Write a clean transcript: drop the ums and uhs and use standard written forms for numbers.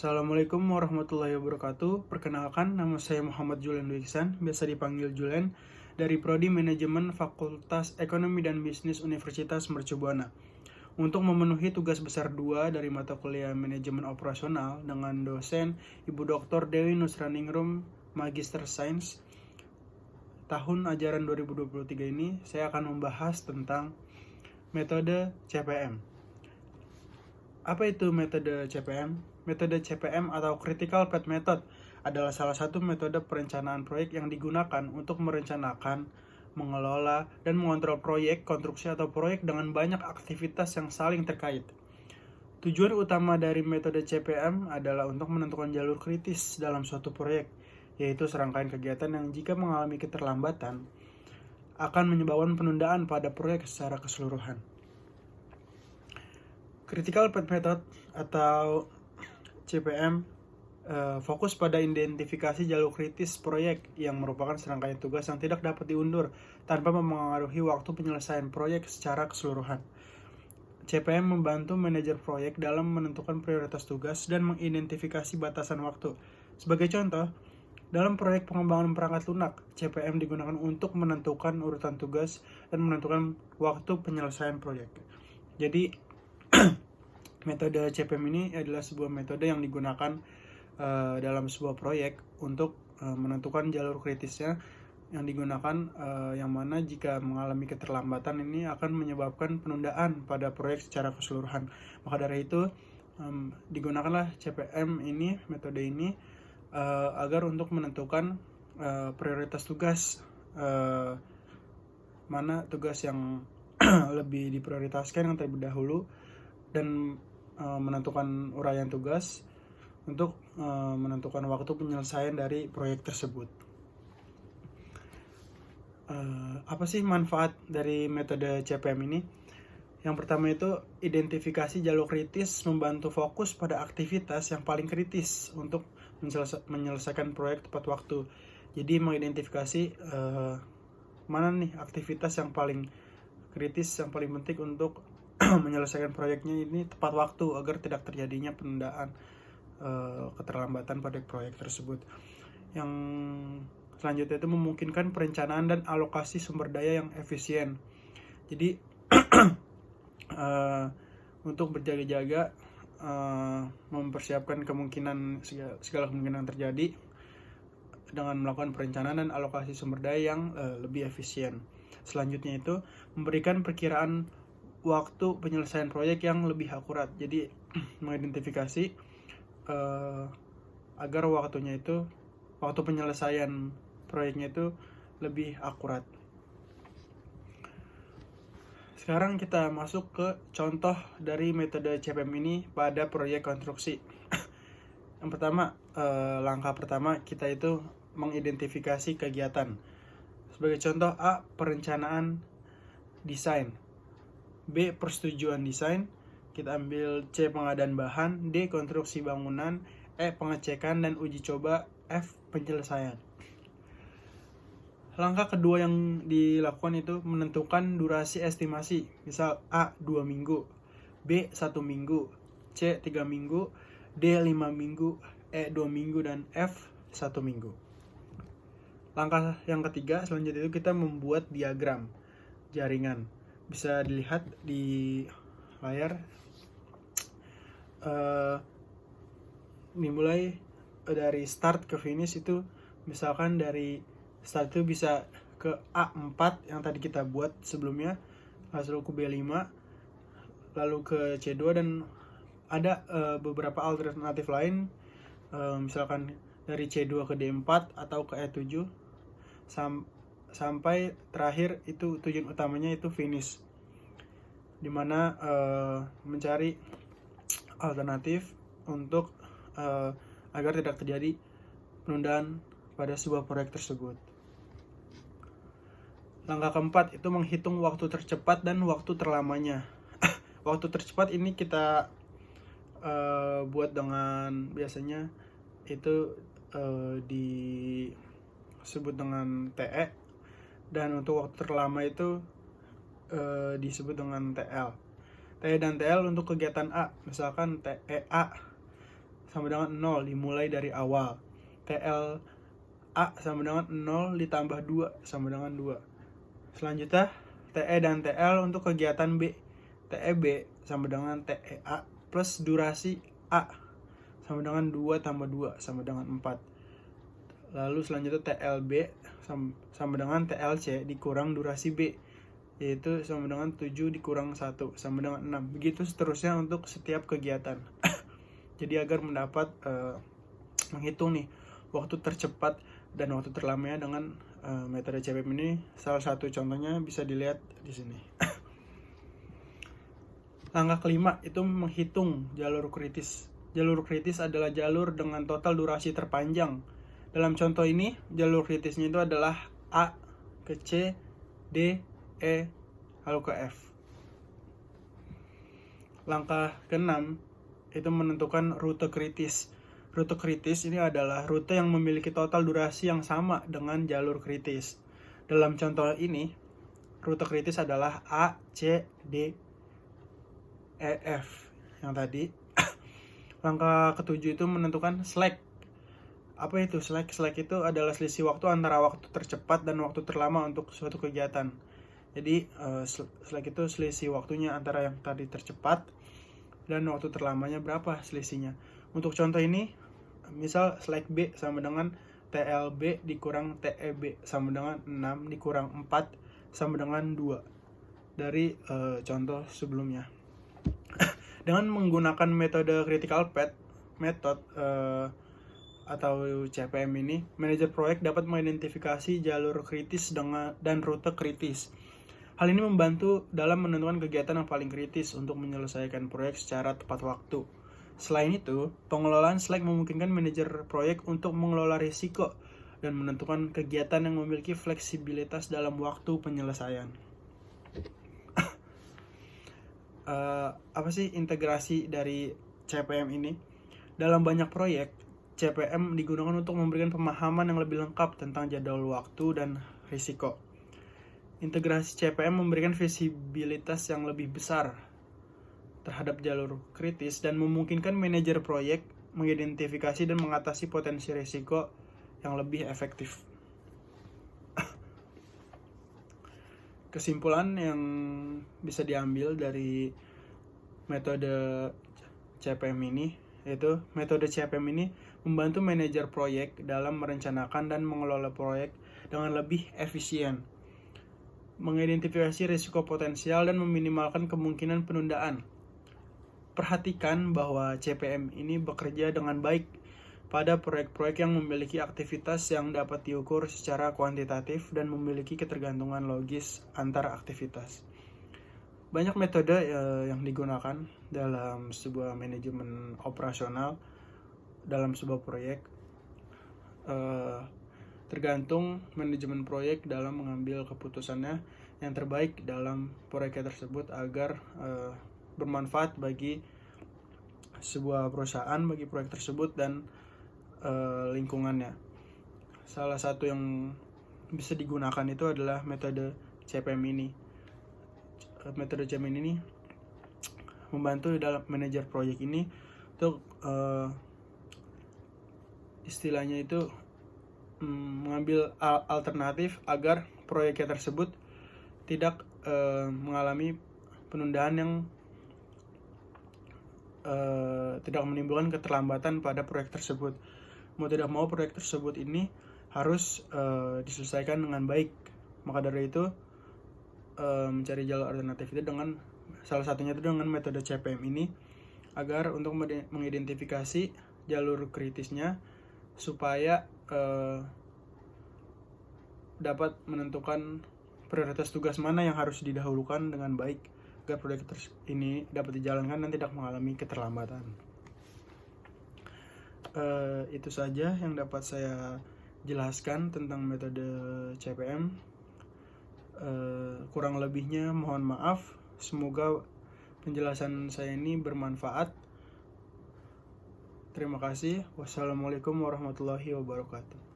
Assalamualaikum warahmatullahi wabarakatuh. Perkenalkan, nama saya Muhammad Julen Dwi Ihsan, biasa dipanggil Julen, dari Prodi Manajemen Fakultas Ekonomi dan Bisnis Universitas Mercu Buana. Untuk memenuhi tugas besar 2 dari mata kuliah Manajemen Operasional dengan dosen Ibu Dr. Dewi Nusraningrum, Magister Sains, tahun ajaran 2023 ini saya akan membahas tentang metode CPM. Apa itu metode CPM? Metode CPM atau Critical Path Method adalah salah satu metode perencanaan proyek yang digunakan untuk merencanakan, mengelola, dan mengontrol proyek, konstruksi atau proyek dengan banyak aktivitas yang saling terkait. Tujuan utama dari metode CPM adalah untuk menentukan jalur kritis dalam suatu proyek, yaitu serangkaian kegiatan yang jika mengalami keterlambatan akan menyebabkan penundaan pada proyek secara keseluruhan. Critical Path Method atau CPM fokus pada identifikasi jalur kritis proyek yang merupakan serangkaian tugas yang tidak dapat diundur tanpa mempengaruhi waktu penyelesaian proyek secara keseluruhan. CPM membantu manajer proyek dalam menentukan prioritas tugas dan mengidentifikasi batasan waktu. Sebagai contoh, dalam proyek pengembangan perangkat lunak, CPM digunakan untuk menentukan urutan tugas dan menentukan waktu penyelesaian proyek. Jadi, metode CPM ini adalah sebuah metode yang digunakan dalam sebuah proyek untuk menentukan jalur kritisnya yang digunakan, yang mana jika mengalami keterlambatan ini akan menyebabkan penundaan pada proyek secara keseluruhan. Maka dari itu digunakanlah CPM ini, metode ini agar untuk menentukan prioritas tugas, mana tugas yang lebih diprioritaskan yang terlebih dahulu, dan menentukan uraian tugas untuk menentukan waktu penyelesaian dari proyek tersebut. Apa sih manfaat dari metode CPM ini? Yang pertama itu identifikasi jalur kritis, membantu fokus pada aktivitas yang paling kritis untuk menyelesaikan proyek tepat waktu. Jadi mengidentifikasi mana nih aktivitas yang paling kritis, yang paling penting untuk menyelesaikan proyeknya ini tepat waktu agar tidak terjadinya penundaan, keterlambatan pada proyek tersebut. Yang selanjutnya itu memungkinkan perencanaan dan alokasi sumber daya yang efisien. Jadi untuk berjaga-jaga, mempersiapkan segala kemungkinan terjadi dengan melakukan perencanaan dan alokasi sumber daya yang lebih efisien. Selanjutnya itu memberikan perkiraan waktu penyelesaian proyek yang lebih akurat. Jadi mengidentifikasi agar waktu penyelesaian proyeknya itu lebih akurat. Sekarang kita masuk ke contoh dari metode CPM ini pada proyek konstruksi. Yang pertama, langkah pertama kita itu mengidentifikasi kegiatan. Sebagai contoh, A. Perencanaan desain, B. Persetujuan desain, kita ambil C. Pengadaan bahan, D. Konstruksi bangunan, E. Pengecekan dan uji coba, F. Penyelesaian. Langkah kedua yang dilakukan itu menentukan durasi estimasi, misal A. 2 minggu, B. 1 minggu, C. 3 minggu, D. 5 minggu, E. 2 minggu, dan F. 1 minggu. Langkah yang ketiga selanjutnya itu kita membuat diagram jaringan. Bisa dilihat di layar. Dimulai dari start ke finish itu, misalkan dari start itu bisa ke A4 yang tadi kita buat sebelumnya, lalu ke B5, lalu ke C2, dan ada beberapa alternatif lain, misalkan dari C2 ke D4 atau ke E7 sampai terakhir itu tujuan utamanya itu finish, dimana mencari alternatif untuk agar tidak terjadi penundaan pada sebuah proyek tersebut. Langkah keempat itu menghitung waktu tercepat dan waktu terlamanya. Waktu tercepat ini kita buat dengan biasanya itu disebut dengan TE, dan untuk waktu terlama itu disebut dengan TL. TE dan TL untuk kegiatan A, misalkan TEA sama dengan 0 dimulai dari awal. TL A sama dengan 0 ditambah 2 sama dengan 2. Selanjutnya TE dan TL untuk kegiatan B. TEB sama dengan TEA plus durasi A sama dengan 2 tambah 2 sama dengan 4. Lalu selanjutnya TLB sama dengan TLC dikurang durasi B, yaitu sama dengan 7 dikurang 1 sama dengan 6. Begitu seterusnya untuk setiap kegiatan. Jadi agar mendapat menghitung nih waktu tercepat dan waktu terlamanya dengan metode CPM ini, salah satu contohnya bisa dilihat di sini. Langkah kelima itu menghitung jalur kritis. Jalur kritis adalah jalur dengan total durasi terpanjang. Dalam contoh ini, jalur kritisnya itu adalah A ke C, D, E, lalu ke F. Langkah keenam itu menentukan rute kritis. Rute kritis ini adalah rute yang memiliki total durasi yang sama dengan jalur kritis. Dalam contoh ini, rute kritis adalah A, C, D, E, F yang tadi. Langkah ketujuh itu menentukan slack. Apa itu slack? Slack itu adalah selisih waktu antara waktu tercepat dan waktu terlama untuk suatu kegiatan. Jadi slack itu selisih waktunya antara yang tadi tercepat dan waktu terlamanya berapa selisihnya. Untuk contoh ini, misal slack B sama dengan TLB dikurang TEB sama dengan 6 dikurang 4 sama dengan 2 dari contoh sebelumnya. Dengan menggunakan metode critical path method atau CPM ini, manajer proyek dapat mengidentifikasi jalur kritis dan rute kritis. Hal ini membantu dalam menentukan kegiatan yang paling kritis untuk menyelesaikan proyek secara tepat waktu. Selain itu, pengelolaan slack memungkinkan manajer proyek untuk mengelola risiko dan menentukan kegiatan yang memiliki fleksibilitas dalam waktu penyelesaian. Apa sih integrasi dari CPM ini? Dalam banyak proyek, CPM digunakan untuk memberikan pemahaman yang lebih lengkap tentang jadwal waktu dan risiko. Integrasi CPM memberikan visibilitas yang lebih besar terhadap jalur kritis dan memungkinkan manajer proyek mengidentifikasi dan mengatasi potensi risiko yang lebih efektif. Kesimpulan yang bisa diambil dari metode CPM ini, yaitu metode CPM ini membantu manajer proyek dalam merencanakan dan mengelola proyek dengan lebih efisien, mengidentifikasi risiko potensial dan meminimalkan kemungkinan penundaan. Perhatikan bahwa CPM ini bekerja dengan baik pada proyek-proyek yang memiliki aktivitas yang dapat diukur secara kuantitatif dan memiliki ketergantungan logis antar aktivitas. Banyak metode yang digunakan dalam sebuah manajemen operasional dalam sebuah proyek, tergantung manajemen proyek dalam mengambil keputusannya yang terbaik dalam proyek tersebut agar bermanfaat bagi sebuah perusahaan, bagi proyek tersebut dan lingkungannya. Salah satu yang bisa digunakan itu adalah metode CPM ini. Metode CPM ini membantu dalam manajer proyek ini untuk istilahnya itu mengambil alternatif agar proyeknya tersebut tidak mengalami penundaan yang tidak menimbulkan keterlambatan pada proyek tersebut. Mau tidak mau proyek tersebut ini harus diselesaikan dengan baik. Maka dari itu mencari jalur alternatif itu dengan salah satunya itu dengan metode CPM ini agar untuk mengidentifikasi jalur kritisnya supaya dapat menentukan prioritas tugas mana yang harus didahulukan dengan baik agar proyek ini dapat dijalankan dan tidak mengalami keterlambatan. Itu saja yang dapat saya jelaskan tentang metode CPM. Kurang lebihnya mohon maaf. Semoga penjelasan saya ini bermanfaat. Terima kasih. Wassalamualaikum warahmatullahi wabarakatuh.